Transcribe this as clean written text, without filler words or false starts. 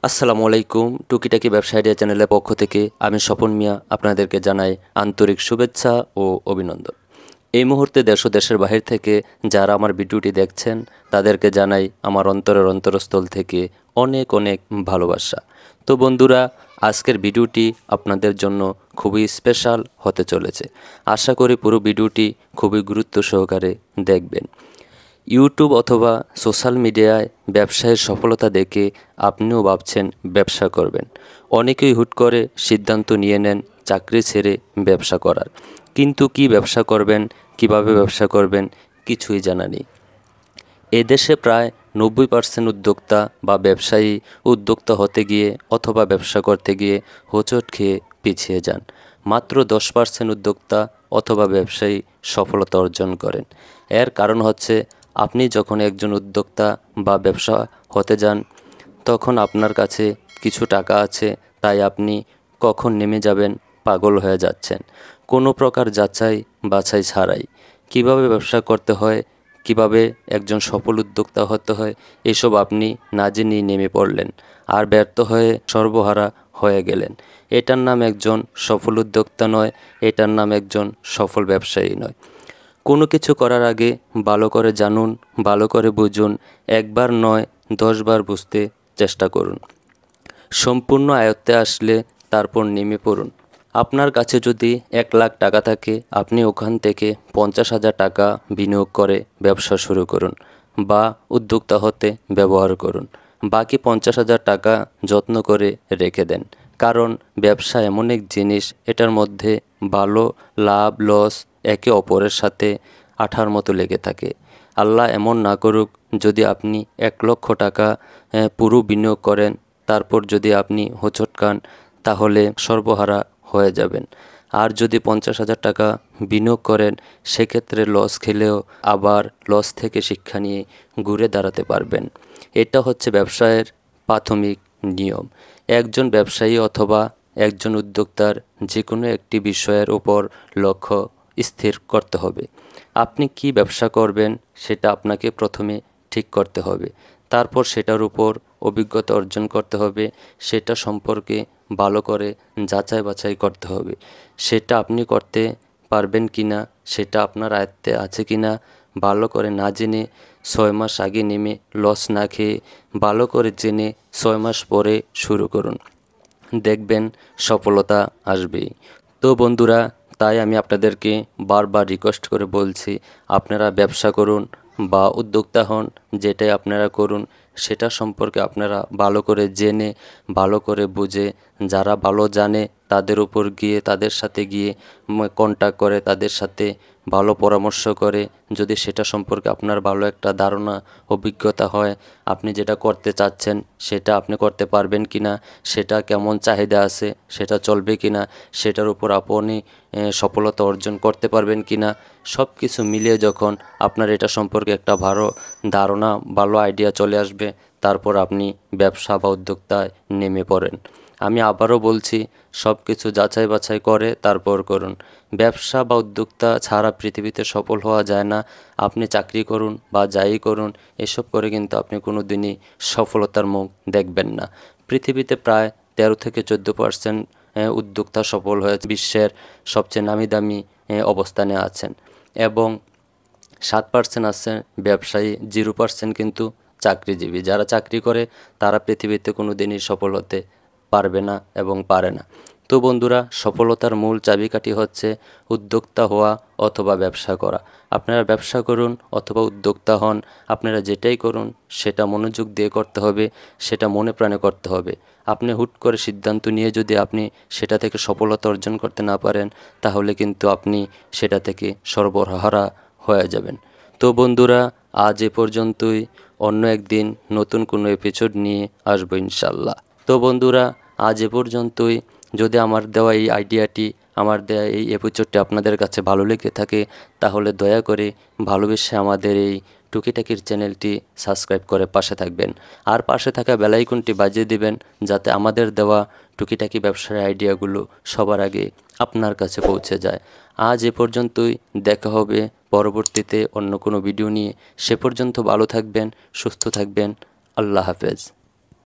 আসসালামু আলাইকুম। টুকিটাকি ব্যবসা আইডিয়া চ্যানেলের পক্ষ থেকে আমি স্বপন মিয়া আপনাদেরকে জানাই আন্তরিক শুভেচ্ছা ও অভিনন্দন। এই মুহূর্তে দেশ ও দেশের বাহির থেকে যারা আমার ভিডিওটি দেখছেন তাদেরকে জানাই আমার অন্তরের অন্তরস্থল থেকে অনেক অনেক ভালোবাসা। তো বন্ধুরা, আজকের ভিডিওটি আপনাদের জন্য খুবই স্পেশাল হতে চলেছে। আশা করি পুরো ভিডিওটি খুবই গুরুত্ব সহকারে দেখবেন। ইউটিউব অথবা সোশ্যাল মিডিয়ায় ব্যবসায়ের সফলতা দেখে আপনিও ভাবছেন ব্যবসা করবেন। অনেকেই হুট করে সিদ্ধান্ত নিয়ে নেন চাকরি ছেড়ে ব্যবসা করার, কিন্তু কি ব্যবসা করবেন, কিভাবে ব্যবসা করবেন কিছুই জানা নেই। এদেশে প্রায় 90% উদ্যোক্তা বা ব্যবসায়ী উদ্যোক্তা হতে গিয়ে অথবা ব্যবসা করতে গিয়ে হোঁচট খেয়ে পিছিয়ে যান। মাত্র 10% উদ্যোক্তা অথবা ব্যবসায়ী সফলতা অর্জন করেন। এর কারণ হচ্ছে, আপনি যখন একজন উদ্যোক্তা বা ব্যবসা হতে যান তখন আপনার কাছে কিছু টাকা আছে, তাই আপনি কখন নেমে যাবেন পাগল হয়ে যাচ্ছেন। কোনো প্রকার যাচাই বাছাই ছাড়াই কিভাবে ব্যবসা করতে হয়, কিভাবে একজন সফল উদ্যোক্তা হতে হয়, এসব আপনি না জেনেই নেমে পড়লেন আর ব্যর্থ হয়ে সর্বহারা হয়ে গেলেন। এটার নাম একজন সফল উদ্যোক্তা নয়, এটার নাম একজন সফল ব্যবসায়ী নয়। কোনো কিছু করার আগে ভালো করে জানুন, ভালো করে বুঝুন, একবার নয় 10 বার বুঝতে চেষ্টা করুন। সম্পূর্ণ আয়ত্তে আসলে তারপর নেমে পড়ুন। আপনার কাছে যদি 1 লাখ টাকা থাকে, আপনি ওখান থেকে 50,000 টাকা বিনিয়োগ করে ব্যবসা শুরু করুন বা উদ্যোক্তা হতে ব্যবহার করুন। বাকি 50,000 টাকা যত্ন করে রেখে দেন, কারণ ব্যবসা এমন এক জিনিস, এটার মধ্যে ভালো লাভ লস একে অপরের সাথে আঠার মতো লেগে থাকে। আল্লাহ এমন না করুক, যদি আপনি 1 লক্ষ টাকা পুরো বিনিয়োগ করেন, তারপর যদি আপনি হোঁচট খান তাহলে সর্বহারা হয়ে যাবেন। আর যদি 50,000 টাকা বিনিয়োগ করেন, সেক্ষেত্রে লস খেলেও আবার লস থেকে শিক্ষা নিয়ে ঘুরে দাঁড়াতে পারবেন। এটা হচ্ছে ব্যবসায়ের প্রাথমিক নিয়ম। একজন ব্যবসায়ী অথবা একজন উদ্যোক্তার যে কোনো একটি বিষয়ের উপর লক্ষ্য স্থির করতে হবে। আপনি কি ব্যবসা করবেন সেটা আপনাকে প্রথমে ঠিক করতে হবে। তারপর সেটার উপর অভিজ্ঞতা অর্জন করতে হবে, সেটা সম্পর্কে ভালো করে যাচাই বাছাই করতে হবে। সেটা আপনি করতে পারবেন কি না, সেটা আপনার আয়ত্তে আছে কি না, ভালো করে না জেনে 6 মাস আগে নেমে লস না খেয়ে ভালো করে জেনে 6 মাস পরে শুরু করুন। দেখবেন সফলতা আসবেই। তো বন্ধুরা, তাই আমি আপনাদেরকে বারবার রিকোয়েস্ট করে বলছি, আপনারা ব্যবসা করুন বা উদ্যোক্তা হন, যেটাই আপনারা করুন সেটা সম্পর্কে আপনারা ভালো করে জেনে, ভালো করে বুঝে, যারা ভালো জানে তাদের উপর গিয়ে, তাদের সাথে গিয়ে কন্ট্যাক্ট করে, তাদের সাথে ভালো পরামর্শ করে যদি সেটা সম্পর্কে আপনার ভালো একটা ধারণা অভিজ্ঞতা হয়, আপনি যেটা করতে চাচ্ছেন সেটা আপনি করতে পারবেন কি না, সেটা কেমন চাহিদা আছে, সেটা চলবে কি না, সেটার উপর আপনি সফলতা অর্জন করতে পারবেন কি না, সব কিছু মিলিয়ে যখন আপনার এটা সম্পর্কে একটা ভালো ধারণা, ভালো আইডিয়া চলে আসবে, তারপর আপনি ব্যবসা বা উদ্যোক্তায় নেমে পড়েন। আমি আবারও বলছি, সব কিছু যাচাই বাছাই করে তারপর করুন। ব্যবসা বা উদ্যোক্তা ছাড়া পৃথিবীতে সফল হওয়া যায় না। আপনি চাকরি করুন বা যাই করুন, এসব করে কিন্তু আপনি কোনো দিনই সফলতার মুখ দেখবেন না। পৃথিবীতে প্রায় 13 থেকে 14% উদ্যোক্তা সফল হয়েছে, বিশ্বের সবচেয়ে নামি দামি অবস্থানে আছেন, এবং 7% আছেন ব্যবসায়ী, 0% কিন্তু চাকরিজীবী। যারা চাকরি করে তারা পৃথিবীতে কোনো দিনই সফল হতে পারবে না এবং পারে না। তো বন্ধুরা, সফলতার মূল চাবিকাঠি হচ্ছে উদ্যোক্তা হওয়া অথবা ব্যবসা করা। আপনারা ব্যবসা করুন অথবা উদ্যোক্তা হন, আপনারা যেটাই করুন সেটা মনোযোগ দিয়ে করতে হবে, সেটা মনে প্রাণে করতে হবে। আপনি হুট করে সিদ্ধান্ত নিয়ে যদি আপনি সেটা থেকে সফলতা অর্জন করতে না পারেন, তাহলে কিন্তু আপনি সেটা থেকে সর্বহারা হয়ে যাবেন। তো বন্ধুরা, আজ এ পর্যন্তই। অন্য একদিন নতুন কোনো এপিসোড নিয়ে আসবো ইনশাল্লাহ। তো বন্ধুরা, আজ এ পর্যন্তই। যদি আমার দেওয়া এই আইডিয়াটি, আমার দেওয়া এই এপিসোডটি আপনাদের কাছে ভালো লেগে থাকে, তাহলে দয়া করে ভালোবেসে আমাদের এই টুকিটাকির চ্যানেলটি সাবস্ক্রাইব করে পাশে থাকবেন। আর পাশে থাকা বেল আইকনটি বাজিয়ে দিবেন, যাতে আমাদের দেওয়া টুকিটাকি ব্যবসার আইডিয়াগুলো সবার আগে আপনার কাছে পৌঁছে যায়। আজ এ পর্যন্তই, দেখা হবে পরবর্তীতে অন্য কোনো ভিডিও নিয়ে। সে পর্যন্ত ভালো থাকবেন, সুস্থ থাকবেন। আল্লাহ হাফেজ।